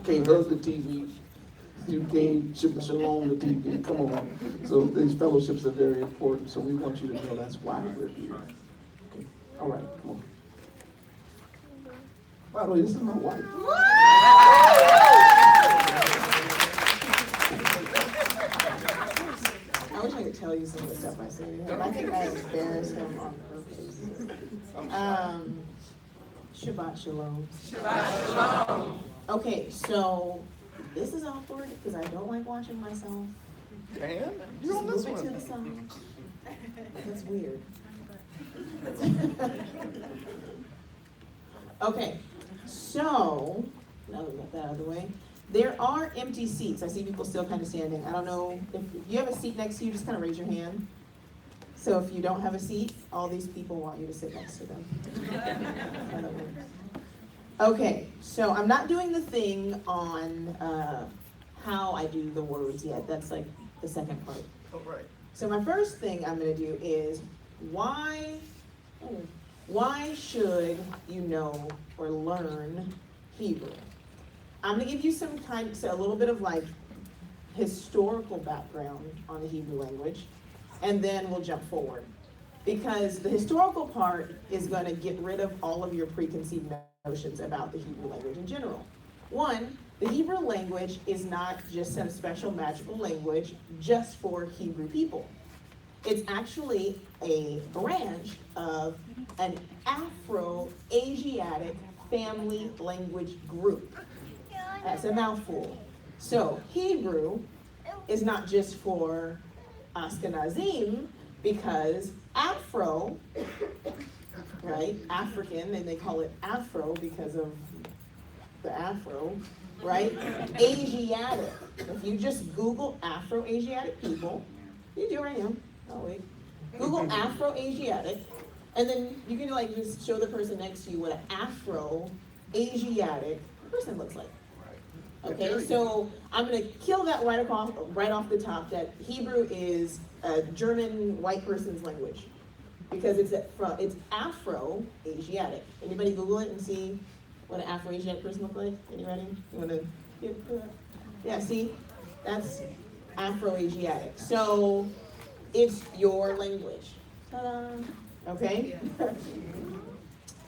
can't hug the TV. You can't shalom the TV. Come on. So these fellowships are very important. So we want you to know that's why we're here. Okay. All right, come on. By the way, this is my wife. I wish I could tell you some of the stuff I say to him. I think I embarrass him on purpose. Shabbat shalom. Shabbat shalom. Okay, so this is awkward because I don't like watching myself. Dan, you Just on this move it to the one? side. That's weird. Okay, so now that we got that out of the way, there are empty seats. I see people still kind of standing. I don't know if you have a seat next to you, just kind of raise your hand. So if you don't have a seat, all these people want you to sit next to them. Okay, so I'm not doing the thing on how I do the words yet. That's like the second part. Oh, right. So my first thing I'm going to do is why should you know or learn Hebrew? I'm going to give you a little bit of like historical background on the Hebrew language, and then we'll jump forward. Because the historical part is going to get rid of all of your preconceived notions about the Hebrew language in general. One, the Hebrew language is not just some special magical language just for Hebrew people. It's actually a branch of an Afro-Asiatic family language group. That's a mouthful. So Hebrew is not just for Ashkenazim, because Afro, right, African, and they call it Afro because of the Afro, right? Asiatic. If you just Google Afro-Asiatic people, you do right now. Oh wait. Google Afro-Asiatic, and then you can like just show the person next to you what an Afro-Asiatic person looks like. Okay, so I'm going to kill that right off the top, that Hebrew is a German white person's language, because it's Afro-Asiatic. Anybody Google it and see what an Afro-Asiatic person looks like? Anybody? You want to? Yeah, see? That's Afro-Asiatic. So it's your language. Ta-da. Okay?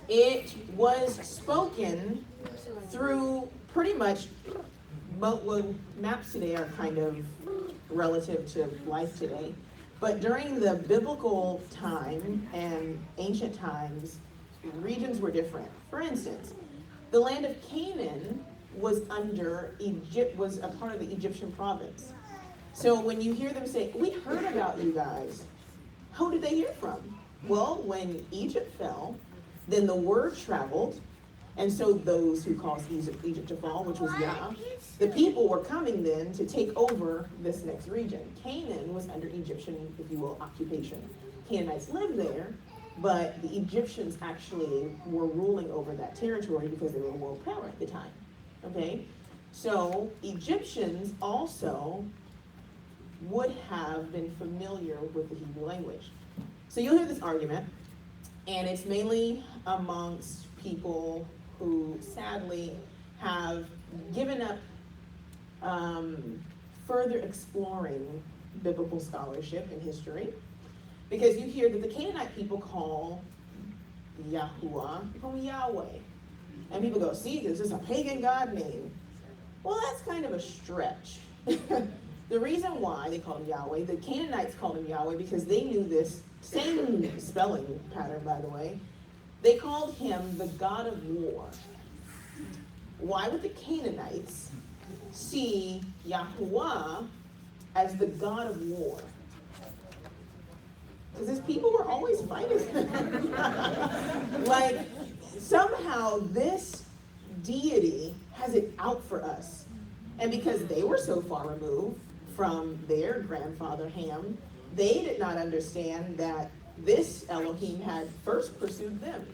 It was spoken through pretty much, well, maps today are kind of relative to life today, but during the biblical time and ancient times, regions were different. For instance, the land of Canaan was under Egypt, was a part of the Egyptian province. So when you hear them say, "We heard about you guys," who did they hear from? Well, when Egypt fell, then the word traveled. And so those who caused Egypt to fall, which was Yah, the people were coming then to take over this next region. Canaan was under Egyptian, if you will, occupation. Canaanites lived there, but the Egyptians actually were ruling over that territory because they were a world power at the time. Okay? So Egyptians also would have been familiar with the Hebrew language. So you'll hear this argument, and it's mainly amongst people who sadly have given up further exploring biblical scholarship and history, because you hear that the Canaanite people call Yahuwah, they call him Yahweh. And people go, see, this is a pagan god name. Well, that's kind of a stretch. The reason why they called him Yahweh, the Canaanites called him Yahweh because they knew this same spelling pattern, by the way. They called him the god of war. Why would the Canaanites see Yahuwah as the god of war? Because his people were always fighting. Like, somehow this deity has it out for us. And because they were so far removed from their grandfather Ham, they did not understand that this Elohim had first pursued them.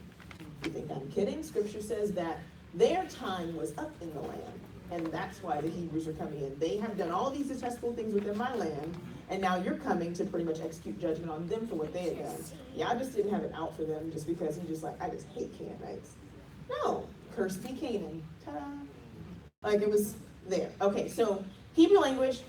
You think I'm kidding? Scripture says that their time was up in the land, and that's why the Hebrews are coming in. They have done all these detestable things within my land, and now you're coming to pretty much execute judgment on them for what they had done. Yeah, I just didn't have it out for them just because he's just like, I just hate Canaanites. No, cursed be Canaan. Ta-da. Like it was there. Okay, so Hebrew language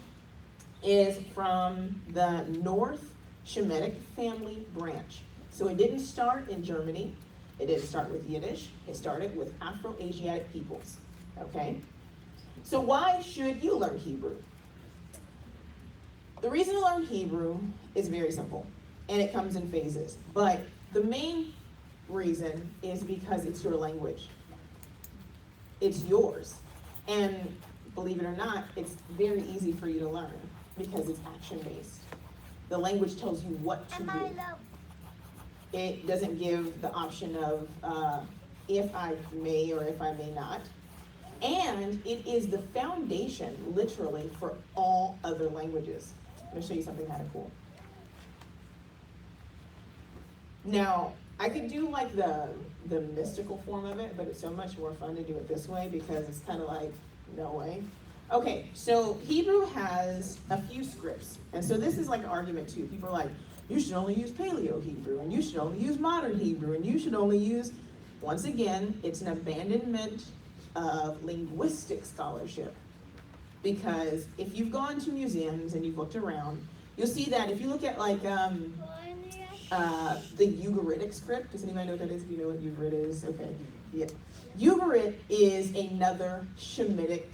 is from the North Shemitic family branch. So it didn't start in Germany. It didn't start with Yiddish. It started with Afro-Asiatic peoples. Okay? So why should you learn Hebrew? The reason to learn Hebrew is very simple, and it comes in phases. But the main reason is because it's your language. It's yours. And believe it or not, it's very easy for you to learn because it's action-based. The language tells you what to do. It doesn't give the option of if I may or if I may not. And it is the foundation, literally, for all other languages. I'm going to show you something kind of cool. Now, I could do like the mystical form of it, but it's so much more fun to do it this way because it's kind of like, no way. Okay, so Hebrew has a few scripts. And so this is like an argument too. People are like, you should only use Paleo Hebrew, and you should only use modern Hebrew, and you should only use, once again, it's an abandonment of linguistic scholarship. Because if you've gone to museums and you've looked around, you'll see that if you look at like the Ugaritic script, does anybody know what that is? Do you know what Ugarit is? Okay, yeah. Ugarit is another Shemitic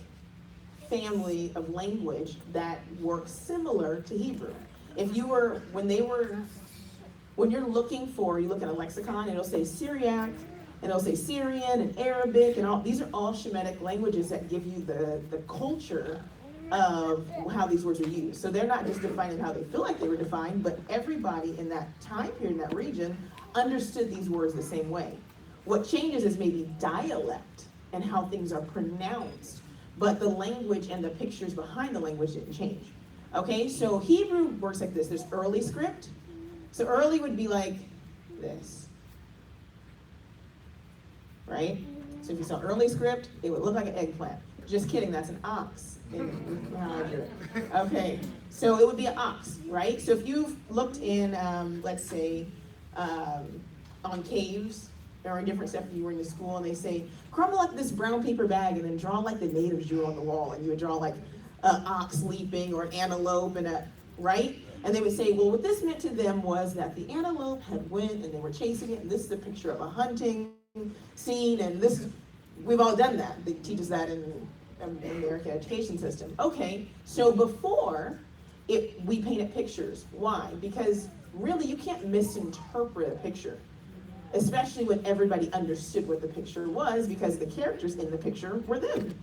family of language that works similar to Hebrew. If you were, when you're looking for, you look at a lexicon, it'll say Syriac, and it'll say Syrian and Arabic, and all, these are all Shemitic languages that give you the culture of how these words are used. So they're not just defining how they feel like they were defined, but everybody in that time period, in that region, understood these words the same way. What changes is maybe dialect and how things are pronounced, but the language and the pictures behind the language didn't change. Okay, so Hebrew works like this. There's early script. So early would be like this, right? So if you saw early script, it would look like an eggplant. Just kidding, that's an ox. Okay, so it would be an ox, right? So if you've looked in, let's say, on caves or in different stuff you were in the school, and they say, crumble up this brown paper bag and then draw like the natives drew on the wall, and you would draw like an ox leaping or an antelope and right? And they would say, well, what this meant to them was that the antelope had went and they were chasing it, and this is a picture of a hunting scene, and this, we've all done that. They teach us that in the American education system. Okay, so before, we painted pictures. Why? Because really you can't misinterpret a picture, especially when everybody understood what the picture was, because the characters in the picture were them,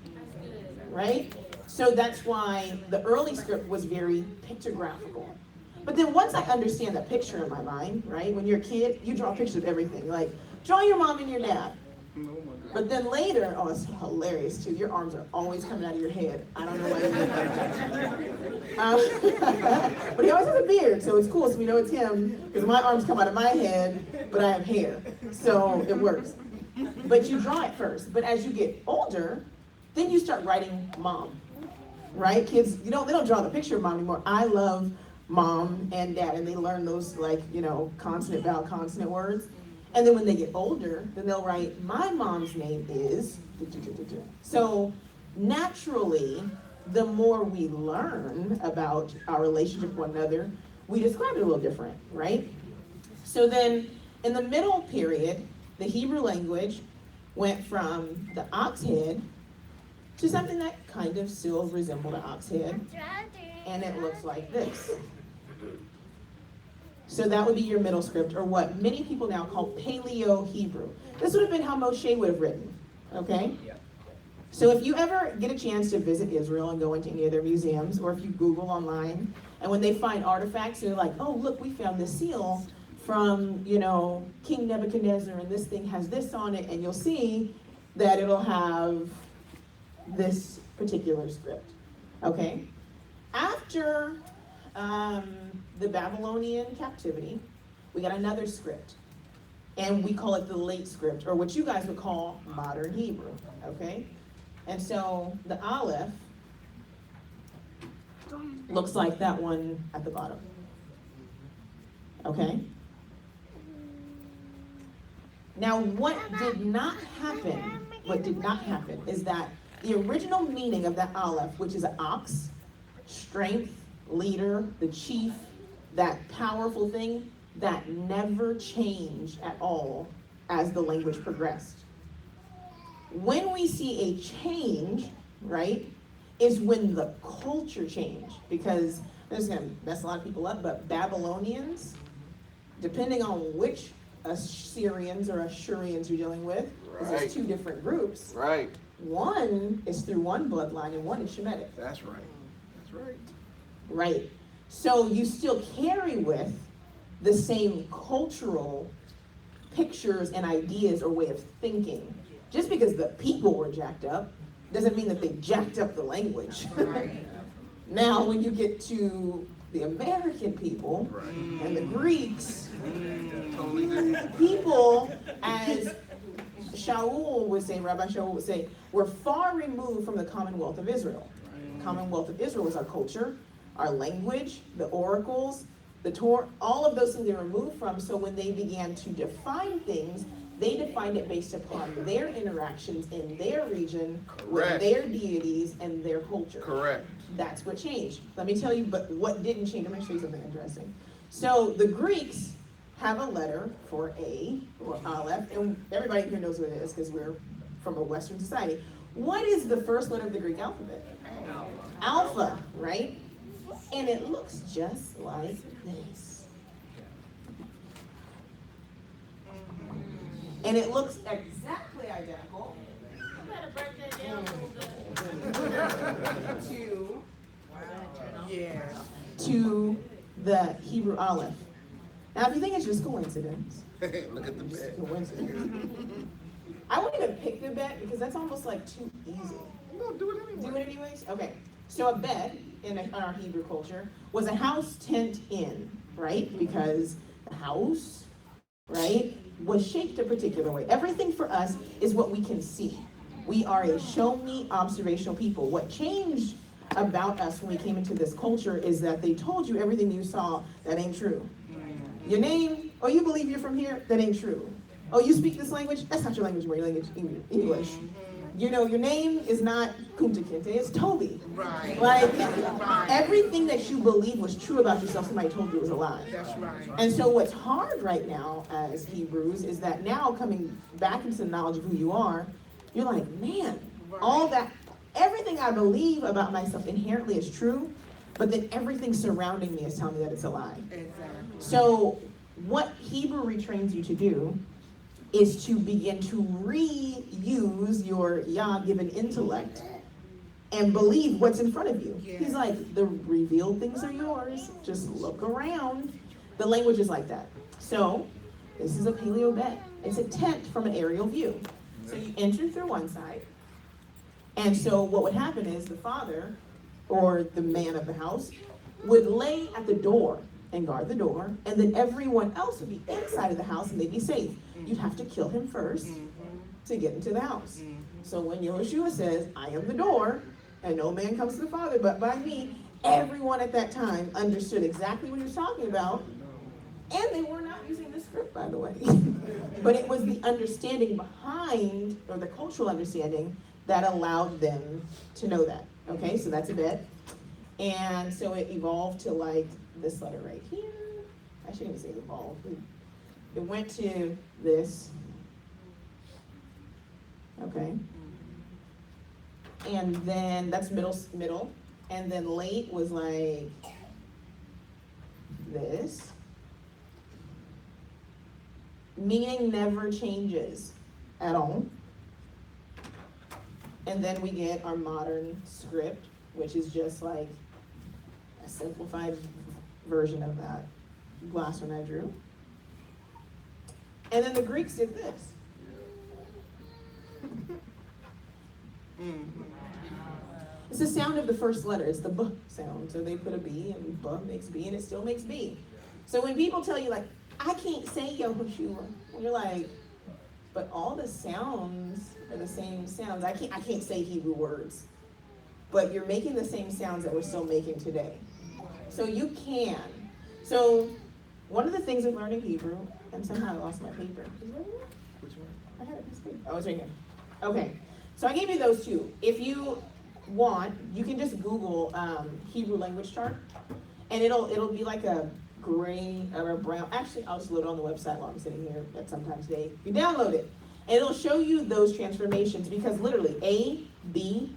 right? So that's why the early script was very pictographical. But then once I understand the picture in my mind, right? When you're a kid, you draw pictures of everything. Like, draw your mom and your dad. But then later, oh, it's hilarious too. Your arms are always coming out of your head. I don't know why you do that. But he always has a beard, so it's cool. So we know it's him, because my arms come out of my head, but I have hair. So it works. But you draw it first. But as you get older, then you start writing mom. Right? Kids, they don't draw the picture of mom anymore. I love mom and dad, and they learn those consonant, vowel, consonant words. And then when they get older, then they'll write, my mom's name is, so naturally, the more we learn about our relationship with one another, we describe it a little different, right? So then, in the middle period, the Hebrew language went from the ox head to something that kind of still resembled an ox head, and it looks like this. So that would be your middle script, or what many people now call Paleo Hebrew. This would have been how Moshe would have written, okay? So if you ever get a chance to visit Israel and go into any of their museums, or if you Google online, and when they find artifacts, they're like, oh, look, we found this seal from, King Nebuchadnezzar, and this thing has this on it, and you'll see that it'll have this particular script, okay? After the Babylonian captivity, we got another script, and we call it the late script, or what you guys would call modern Hebrew, okay? And so the Aleph looks like that one at the bottom, okay? Now what did not happen is that The original meaning of that aleph, which is an ox, strength, leader, the chief, that powerful thing, that never changed at all as the language progressed. When we see a change, right, is when the culture changed. Because this is going to mess a lot of people up, but Babylonians, depending on which Assyrians or Ashurians you're dealing with, because there's two different groups. Right. One is through one bloodline and one is Shemitic. That's right. That's right. Right. So you still carry with the same cultural pictures and ideas or way of thinking. Just because the people were jacked up doesn't mean that they jacked up the language. Now, when you get to the American people and the Greeks, people, as Shaul would say, Rabbi Shaul would say, were far removed from the Commonwealth of Israel. The Commonwealth of Israel was our culture, our language, the oracles, the Torah, all of those things they were removed from. So when they began to define things, they defined it based upon their interactions in their region, with their deities and their culture. Correct. That's what changed. Let me tell you, but what didn't change, I'm going to show you something interesting. So the Greeks have a letter for A, or Aleph, and everybody here knows what it is because we're from a Western society. What is the first letter of the Greek alphabet? Alpha, right? And it looks just like this. And it looks exactly identical to the Hebrew Aleph. Now, if you think it's just coincidence, Look at the bed. coincidence. I wouldn't even pick the bet because that's almost like too easy. No, do it anyway. Do it anyways? Okay. So a bed in our Hebrew culture was a house, tent, inn, right? Because the house, right, was shaped a particular way. Everything for us is what we can see. We are a show me observational people. What changed about us when we came into this culture is that they told you everything you saw that ain't true. Your name, oh, you believe you're from here? That ain't true. Oh, you speak this language? That's not your language, your language, English. You know, your name is not Kunta Kinte, it's Toby. Right. Like, Right. everything that you believe was true about yourself, somebody told you was a lie. That's right. And so what's hard right now as Hebrews is that now coming back into the knowledge of who you are, you're like, man, all that, everything I believe about myself inherently is true, but then everything surrounding me is telling me that it's a lie. Exactly. So what Hebrew retrains you to do is to begin to reuse your Yah-given intellect and believe what's in front of you. Yeah. He's like, the revealed things are yours. Just look around. The language is like that. So this is a paleo bed. It's a tent from an aerial view. So you enter through one side. And so what would happen is the father or the man of the house would lay at the door and guard the door, and then everyone else would be inside of the house and they'd be safe. You'd have to kill him first to get into the house. So when Yeshua says, I am the door, and no man comes to the Father but by me, everyone at that time understood exactly what he was talking about, and they were not using the script, by the way. But it was the understanding behind, or the cultural understanding, that allowed them to know that. Okay, so that's a bit. And so it evolved to like this letter right here. I shouldn't even say evolved. It went to this. Okay. And then that's middle. And then late was like this. Meaning never changes at all. And then we get our modern script, which is just like a simplified version of that last one I drew. And then the Greeks did this. It's the sound of the first letter. It's the B sound. So they put a B and B makes B and it still makes B. So when people tell you like, I can't say Yahushua, you're like, but all the sounds are the same sounds. I can't say Hebrew words, but you're making the same sounds that we're still making today. So you can. So one of the things of learning Hebrew, and somehow I lost my paper. Is it right here? Which one? I had a piece of paper. Oh, it's right here. Okay. So I gave you those two. If you want, you can just Google Hebrew language chart, and it'll be like a gray or a brown. Actually, I'll just load it on the website while I'm sitting here at some time today. You download it, and it'll show you those transformations, because literally A, B,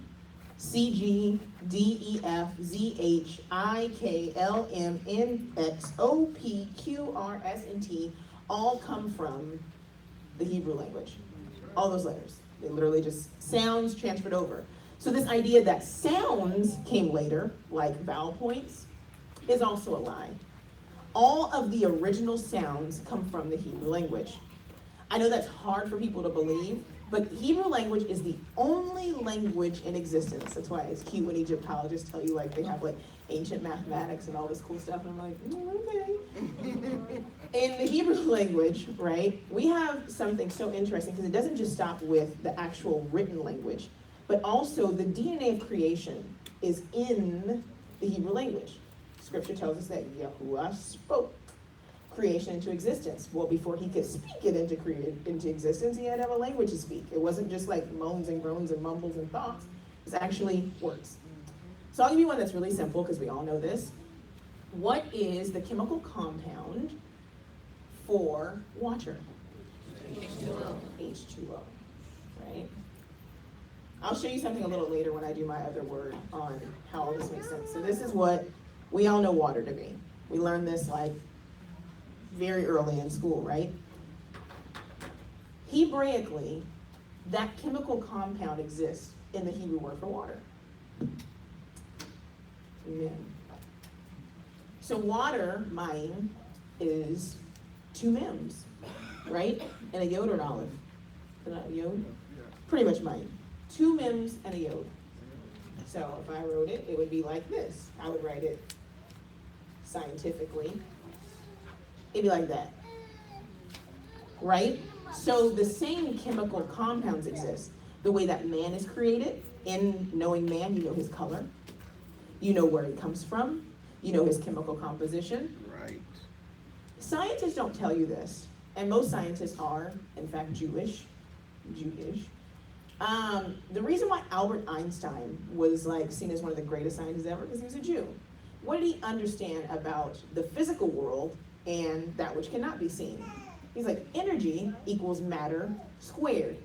C, G, D, E, F, Z, H, I, K, L, M, N, X, O, P, Q, R, S, and T all come from the Hebrew language. All those letters. They literally just sounds transferred over. So this idea that sounds came later, like vowel points, is also a lie. All of the original sounds come from the Hebrew language. I know that's hard for people to believe, but Hebrew language is the only language in existence. That's why it's cute when Egyptologists tell you like they have like ancient mathematics and all this cool stuff. And I'm like, okay. In the Hebrew language, right, we have something so interesting, because it doesn't just stop with the actual written language, but also the DNA of creation is in the Hebrew language. Scripture tells us that Yahuwah spoke creation into existence. Well, before he could speak it into existence, he had to have a language to speak. It wasn't just like moans and groans and mumbles and thoughts. It's actually words. So I'll give you one that's really simple, because we all know this. What is the chemical compound for water? H2O. H2O, right? I'll show you something a little later when I do my other word on how all this makes sense. So this is what we all know water to be. We learned this like very early in school, right? Hebraically, that chemical compound exists in the Hebrew word for water. Amen. So water, mayim, is two mems, right? And a yod or an olive. Is that a yod? Pretty much mayim. Two mems and a yod. So if I wrote it, it would be like this. I would write it scientifically. It'd be like that, right? So the same chemical compounds exist. The way that man is created, in knowing man, you know his color, you know where he comes from, you know his chemical composition. Right. Scientists don't tell you this, and most scientists are, in fact, Jewish. The reason why Albert Einstein was like seen as one of the greatest scientists ever, because he was a Jew. What did he understand about the physical world and that which cannot be seen? He's like, energy equals matter squared.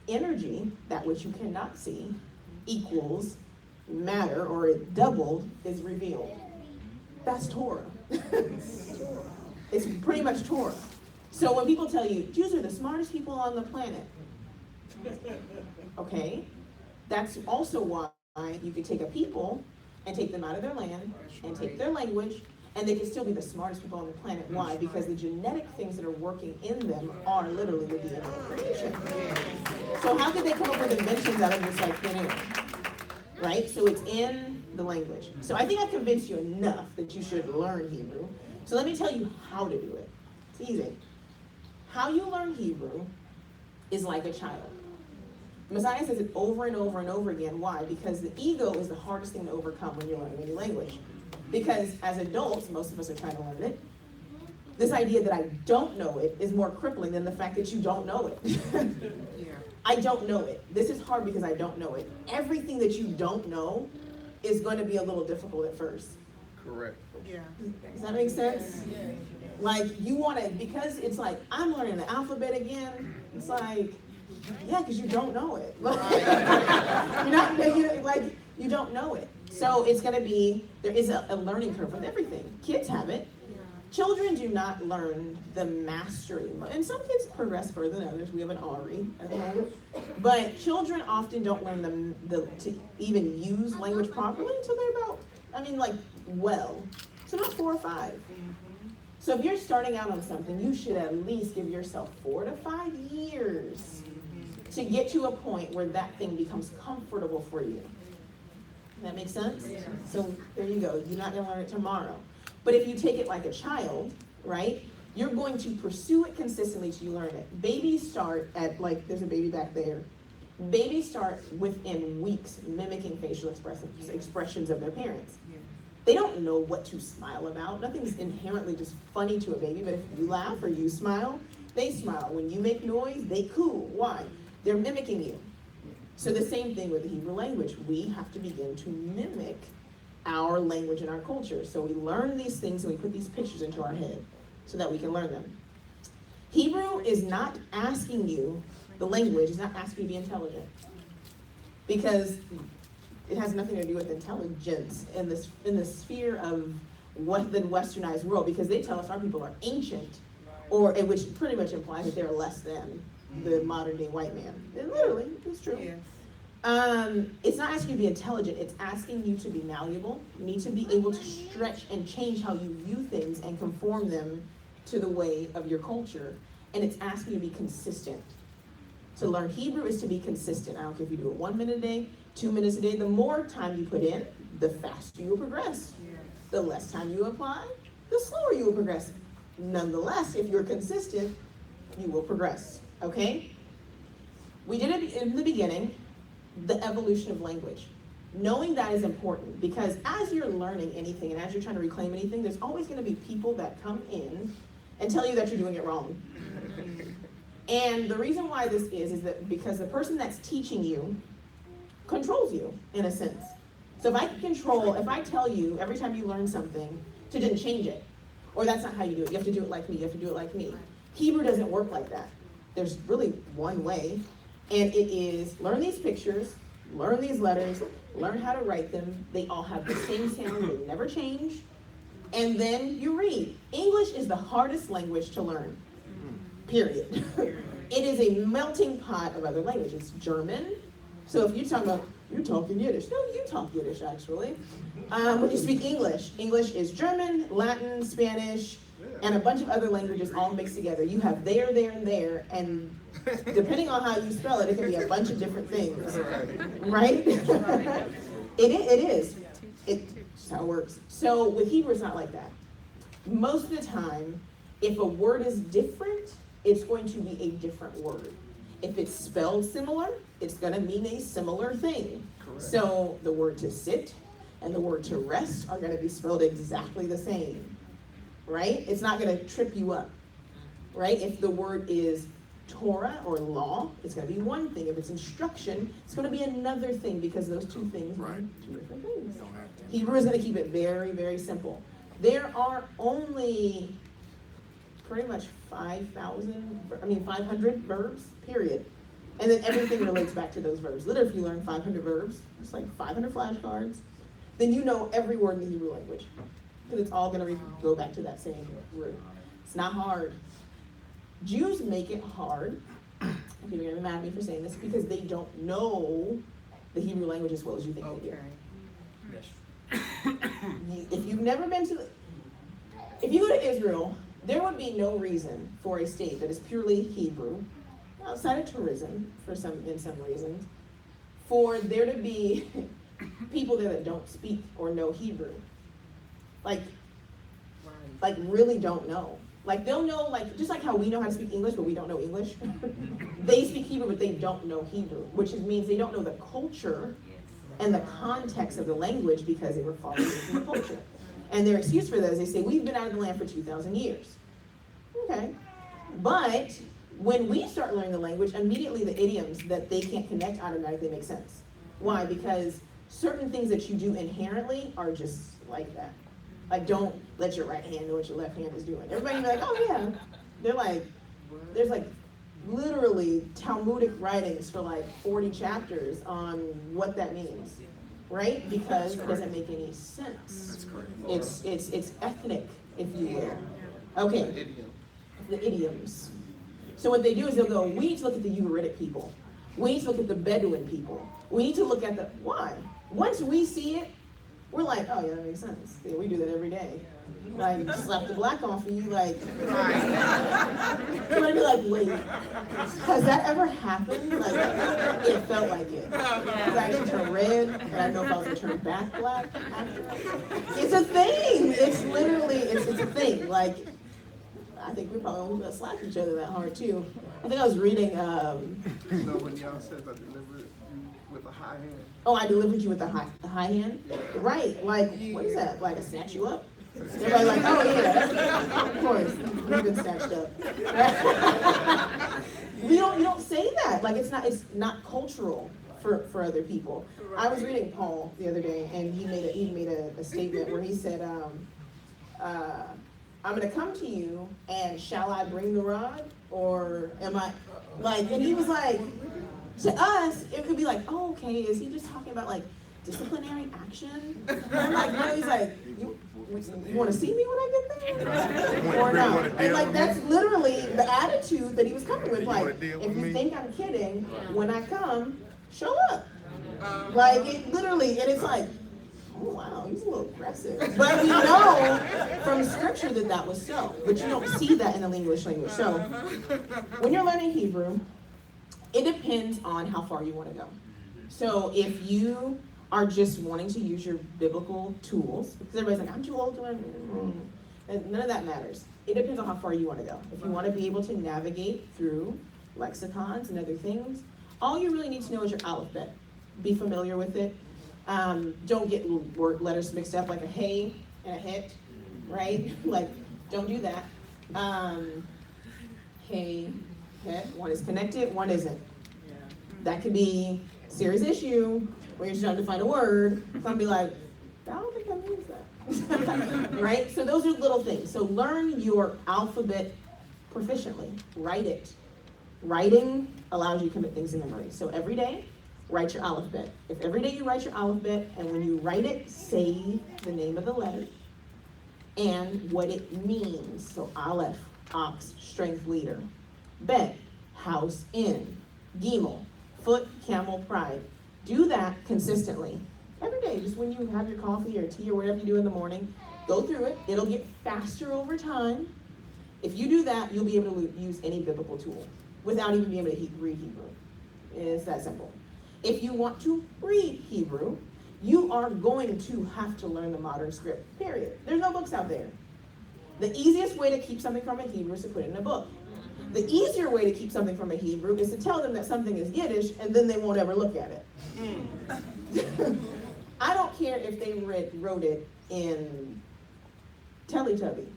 Energy, that which you cannot see, equals matter, or it doubled, is revealed. That's Torah. It's pretty much Torah. So when people tell you, Jews are the smartest people on the planet, okay, that's also why you could take a people and take them out of their land and take their language, and they can still be the smartest people on the planet. Why? Because the genetic things that are working in them are literally the DNA of creation. So how could they come up with inventions out of just like thin air? Right? So it's in the language. So I think I've convinced you enough that you should learn Hebrew. So let me tell you how to do it. It's easy. How you learn Hebrew is like a child. Messiah says it over and over and over again. Why? Because the ego is the hardest thing to overcome when you're learning a new language. Because as adults, most of us are trying to learn it. This idea that I don't know it is more crippling than the fact that you don't know it. I don't know it. This is hard because I don't know it. Everything that you don't know is going to be a little difficult at first. Correct. Yeah. Does that make sense? Like you want to, because it's like, I'm learning the alphabet again. It's like, yeah, because you don't know it. You're not making it like you don't know it. So it's going to be, there is a learning curve with everything. Kids have it. Children do not learn the mastery. And some kids progress further than others. We have an Ari at home. But children often don't learn to even use language properly until they're about, so about 4 or 5. So if you're starting out on something, you should at least give yourself 4 to 5 years to get to a point where that thing becomes comfortable for you. That makes sense? So there you go. You're not going to learn it tomorrow. But if you take it like a child, right, you're going to pursue it consistently till you learn it. Babies start at, there's a baby back there. Babies start within weeks mimicking facial expressions of their parents. They don't know what to smile about. Nothing's inherently just funny to a baby, but if you laugh or you smile, they smile. When you make noise, they coo. Why? They're mimicking you. So the same thing with the Hebrew language. We have to begin to mimic our language and our culture. So we learn these things and we put these pictures into our head so that we can learn them. Hebrew is not asking you, the language is not asking you to be intelligent. Because it has nothing to do with intelligence in the sphere of what the westernized world, because they tell us our people are ancient, which pretty much implies that they're less than the modern day white man. And literally, it's true. Yes. It's not asking you to be intelligent, it's asking you to be malleable. You need to be able to stretch and change how you view things and conform them to the way of your culture. And it's asking you to be consistent. To learn Hebrew is to be consistent. I don't care if you do it 1 minute a day, 2 minutes a day. The more time you put in, the faster you will progress. Yes. The less time you apply, the slower you will progress. Nonetheless, if you're consistent, you will progress, okay? We did it in the beginning, the evolution of language. Knowing that is important because as you're learning anything and as you're trying to reclaim anything, there's always gonna be people that come in and tell you that you're doing it wrong. And the reason why this is that because the person that's teaching you controls you in a sense. So if I tell you every time you learn something to didn't change it, or that's not how you do it, you have to do it like me, you have to do it like me. Hebrew doesn't work like that. There's really one way, and it is learn these pictures, learn these letters, learn how to write them. They all have the same sound, they never change. And then you read. English is the hardest language to learn, period. It is a melting pot of other languages. It's German. So if you're talking about, you're talking Yiddish. No, you talk Yiddish, actually. When you speak English, English is German, Latin, Spanish, and a bunch of other languages all mixed together. You have there, and there, and depending on how you spell it, it can be a bunch of different things, right? It is. It's how it works. So with Hebrew, it's not like that. Most of the time, if a word is different, it's going to be a different word. If it's spelled similar, it's going to mean a similar thing. Correct. So the word to sit and the word to rest are going to be spelled exactly the same, right? It's not going to trip you up, right? If the word is Torah or law, it's going to be one thing. If it's instruction, it's going to be another thing because those two things mean two different things. Hebrew is going to keep it very, very simple. There are only pretty much 500 verbs, period. And then everything relates back to those verbs. Literally, if you learn 500 verbs, it's like 500 flashcards, then you know every word in the Hebrew language. Because it's all going to go back to that same root. It's not hard. Jews make it hard. People are going to be mad at me for saying this because they don't know the Hebrew language as well as you think they do. If you've never been to, if you go to Israel, there would be no reason for a state that is purely Hebrew, outside of tourism in some reasons, for there to be people there that don't speak or know Hebrew. Like really don't know. Like they'll know, like just like how we know how to speak English, but we don't know English. They speak Hebrew, but they don't know Hebrew, which means they don't know the culture and the context of the language because they were following the culture. And their excuse for that is they say, we've been out of the land for 2,000 years. Okay. But when we start learning the language, immediately the idioms that they can't connect automatically make sense. Why? Because certain things that you do inherently are just like that. Like don't let your right hand know what your left hand is doing. Everybody be like, oh yeah. They're like, there's like literally Talmudic writings for like 40 chapters on what that means, right? Because it doesn't make any sense. It's ethnic, if you will. Okay, the idioms. So what they do is they'll go, we need to look at the Ugaritic people. We need to look at the Bedouin people. We need to look at why? Once we see it, we're like, oh yeah, that makes sense. Yeah, we do that every day. Like, slap the black off of you, like, you're gonna be like, wait, has that ever happened? Like, it felt like it. Because I actually turned red, and I don't know if I was gonna turn back black after. It's a thing. It's literally, it's a thing. Like, I think we probably gonna slap each other that hard too. I think I was reading. So when y'all said I delivered you with a high hand. Oh, I delivered you with the high hand, right? Like, what is that? Like, I snatch you up? Everybody's like, oh yeah, of course, we've been snatched up. You don't say that. Like, it's not cultural for other people. I was reading Paul the other day, and he made a statement where he said, I'm going to come to you, and shall I bring the rod, or am I like? And he was like, to us, it could be like, oh, okay, is he just talking about like disciplinary action? And I'm like, no, he's like, you want to see me when I get there? Or not? And like, that's literally the attitude that he was coming with. Like, if you think I'm kidding, when I come, show up. Like, it literally, and it's like, oh wow, he's a little aggressive. But we know from scripture that that was so. But you don't see that in the English language. So, when you're learning Hebrew, it depends on how far you want to go. So if you are just wanting to use your biblical tools, because everybody's like, I'm too old to learn. None of that matters. It depends on how far you want to go. If you want to be able to navigate through lexicons and other things, all you really need to know is your alphabet. Be familiar with it. Don't get word letters mixed up like a hey and a hit, right? Like, don't do that. Hey, hit. One is connected, one isn't. That could be a serious issue where you're trying to find a word. Some be like, I don't think that means that. Right? So those are little things. So learn your alphabet proficiently. Write it. Writing allows you to commit things in memory. So every day, write your alphabet. If every day you write your alphabet, and when you write it, say the name of the letter and what it means. So Aleph, ox, strength, leader. Bet, house, inn. Gimel, foot, camel, pride. Do that consistently. Every day, just when you have your coffee or tea or whatever you do in the morning, go through it. It'll get faster over time. If you do that, you'll be able to use any biblical tool without even being able to read Hebrew. It's that simple. If you want to read Hebrew, you are going to have to learn the modern script, period. There's no books out there. The easiest way to keep something from a Hebrew is to put it in a book. The easier way to keep something from a Hebrew is to tell them that something is Yiddish, and then they won't ever look at it. I don't care if they wrote it in Teletubby.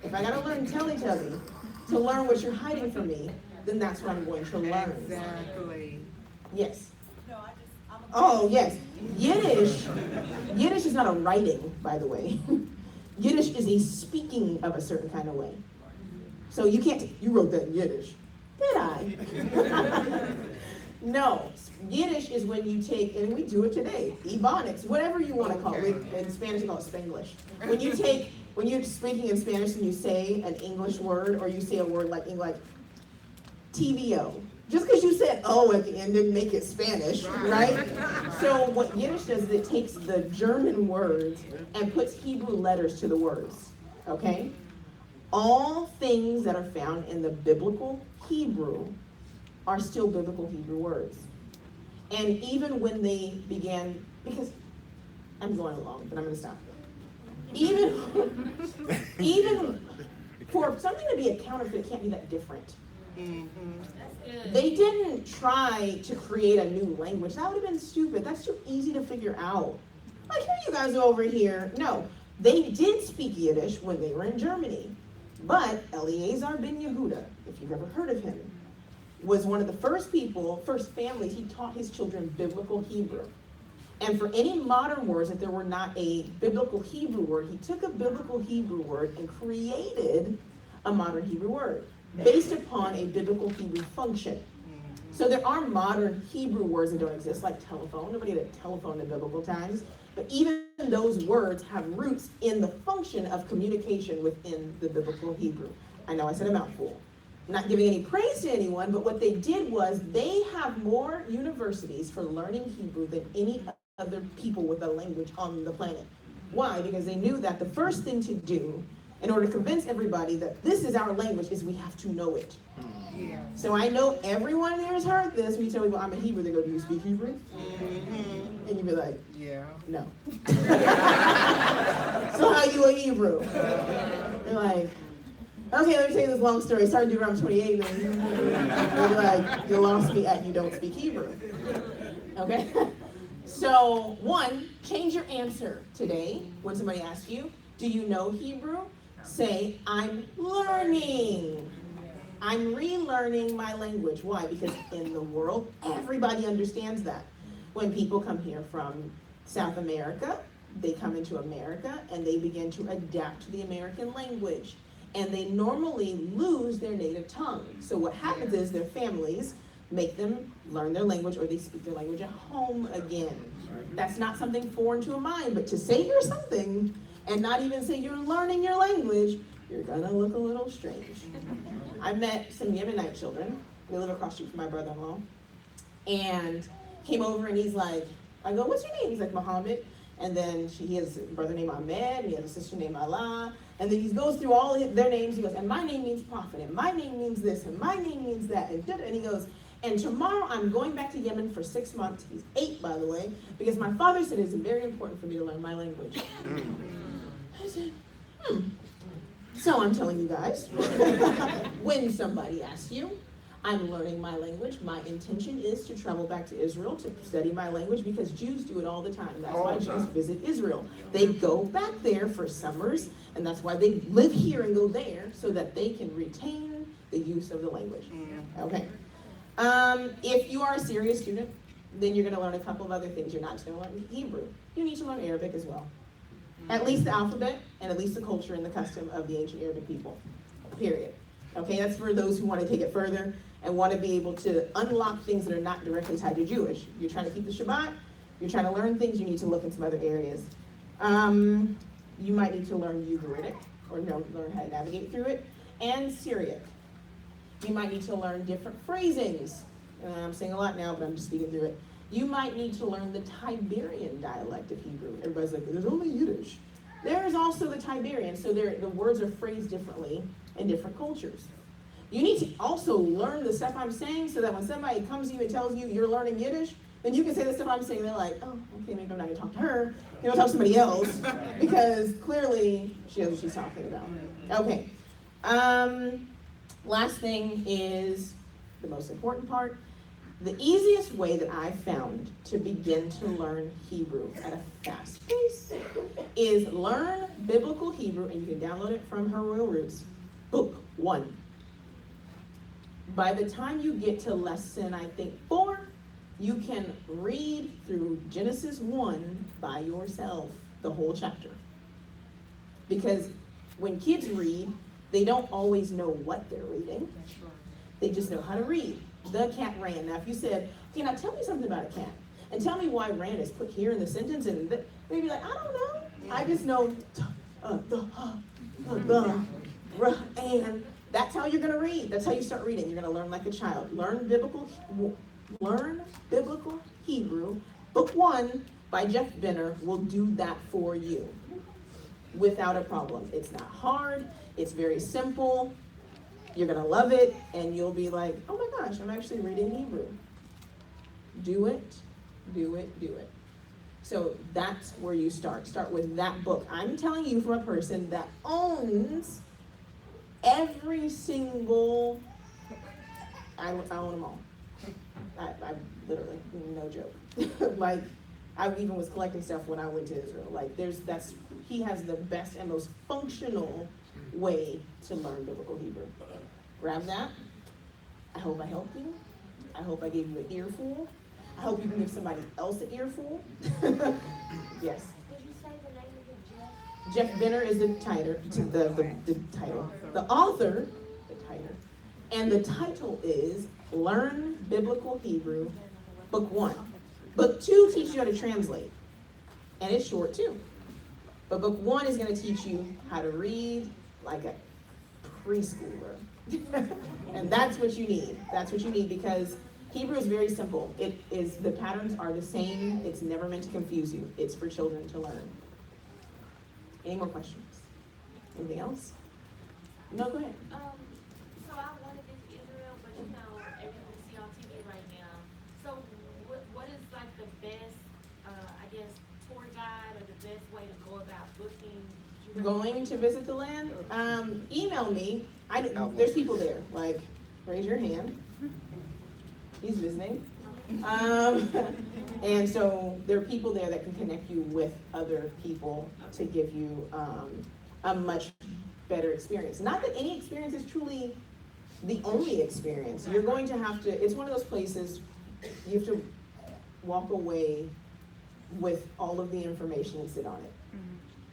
If I gotta learn Teletubby to learn what you're hiding from me, then that's what I'm going to learn. Exactly. Yes. Oh, yes. Yiddish is not a writing, by the way. Yiddish is a speaking of a certain kind of way. So you can't, you wrote that in Yiddish. Did I? No. Yiddish is when you take, and we do it today, Ebonics, whatever you want to call it. In Spanish, you call it Spanglish. When you're speaking in Spanish and you say an English word, or you say a word like TVO. Just because you said "oh" at the end didn't make it Spanish, right? So what Yiddish does is it takes the German words and puts Hebrew letters to the words, okay? All things that are found in the biblical Hebrew are still biblical Hebrew words. And even when they began, because I'm going along, but I'm going to stop. Even for something to be a counterfeit, it can't be that different. They didn't try to create a new language. That would have been stupid. That's too easy to figure out. Like, here you guys are over here. No, they did speak Yiddish when they were in Germany. But Eleazar ben Yehuda, if you've ever heard of him, was one of the first families, he taught his children biblical Hebrew. And for any modern words that there were not a biblical Hebrew word, he took a biblical Hebrew word and created a modern Hebrew word based upon a biblical Hebrew function. So there are modern Hebrew words that don't exist, like telephone. Nobody had a telephone in biblical times. But even those words have roots in the function of communication within the biblical Hebrew. I know I said a mouthful. I'm not giving any praise to anyone, but what they did was they have more universities for learning Hebrew than any other people with a language on the planet. Why? Because they knew that the first thing to do in order to convince everybody that this is our language is we have to know it. Yeah. So I know everyone here has heard this. When you tell people I'm a Hebrew, they go, do you speak Hebrew? Mm-hmm. And you be like, yeah, no. So how you a Hebrew? They're like, okay, let me tell you this long story. Started Deuteronomy 28, and you're like, you lost me at you don't speak Hebrew. Okay? So, one, change your answer today when somebody asks you, do you know Hebrew? Say, I'm learning. I'm relearning my language. Why? Because in the world, everybody understands that. When people come here from South America, they come into America and they begin to adapt to the American language. And they normally lose their native tongue. So what happens is their families make them learn their language, or they speak their language at home again. That's not something foreign to a mind, but to say you're something and not even say you're learning your language, you're gonna look a little strange. I met some Yemenite children. They live across the street from my brother-in-law. And came over and he's like, I go, what's your name? He's like, Muhammad. And then he has a brother named Ahmed, and he has a sister named Allah. And then he goes through all their names. He goes, and my name means prophet, and my name means this, and my name means that. And he goes, and tomorrow I'm going back to Yemen for 6 months. He's 8, by the way, because my father said it's very important for me to learn my language. I said, So I'm telling you guys, when somebody asks you, I'm learning my language. My intention is to travel back to Israel to study my language, because Jews do it all the time. That's why Jews visit Israel. They go back there for summers, and that's why they live here and go there, so that they can retain the use of the language. Okay. If you are a serious student, then you're going to learn a couple of other things. You're not just going to learn Hebrew. You need to learn Arabic as well. At least the alphabet, and at least the culture and the custom of the ancient Arabic people. Period. Okay, that's for those who want to take it further and want to be able to unlock things that are not directly tied to Jewish. You're trying to keep the Shabbat, you're trying to learn things, you need to look in some other areas. You might need to learn Ugaritic, or learn how to navigate through it, and Syriac. You might need to learn different phrasings. I'm saying a lot now, but I'm just speaking through it. You might need to learn the Tiberian dialect of Hebrew. Everybody's like, there's only Yiddish. There is also the Tiberian, so the words are phrased differently in different cultures. You need to also learn the stuff I'm saying, so that when somebody comes to you and tells you you're learning Yiddish, then you can say the stuff I'm saying. They're like, oh, okay, maybe I'm not going to talk to her. Talk to somebody else, because clearly she knows what she's talking about. Okay. Last thing is the most important part. The easiest way that I've found to begin to learn Hebrew at a fast pace is learn biblical Hebrew, and you can download it from Her Royal Roots, book 1. By the time you get to lesson, I think, 4, you can read through Genesis 1 by yourself, the whole chapter. Because when kids read, they don't always know what they're reading. They just know how to read. The cat ran. Now, if you said, okay, now tell me something about a cat, and tell me why ran is put here in the sentence, and they'd be like, I don't know. I just know and that's how you're going to read. That's how you start reading. You're going to learn like a child. Learn biblical Hebrew. Book 1 by Jeff Benner will do that for you without a problem. It's not hard. It's very simple. You're going to love it, and you'll be like, oh my gosh, I'm actually reading Hebrew. Do it, do it, do it. So that's where you start. Start with that book. I'm telling you from a person that owns every single, I own them all. I literally, no joke. Like, I even was collecting stuff when I went to Israel. Like, he has the best and most functional way to learn biblical Hebrew. Grab that. I hope I helped you. I hope I gave you an earful. I hope you can give somebody else an earful. Yes. Did you say the name of the Jeff Benner is the title. The author, the title. And the title is Learn Biblical Hebrew, Book 1. Book 2 teaches you how to translate. And it's short too. But Book 1 is going to teach you how to read like a preschooler. And that's what you need. That's what you need, because Hebrew is very simple. The patterns are the same. It's never meant to confuse you. It's for children to learn. Any more questions? Anything else? No, go ahead. So I want to visit Israel, but everything we see on TV right now. So what is like the best, tour guide, or the best way to go about booking? Going to visit the land? Email me. There's people there. Like, raise your hand. He's visiting. And so there are people there that can connect you with other people to give you a much better experience. Not that any experience is truly the only experience. You're going to have to, it's one of those places you have to walk away with all of the information and sit on it.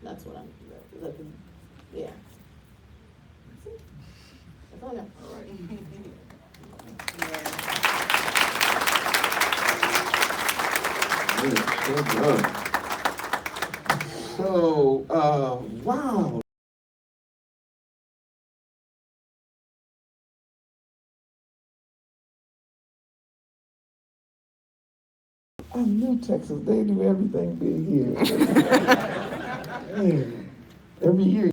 That's what yeah. That's all I got. Good, so, wow. I knew Texas, they do everything big here. Man, every year.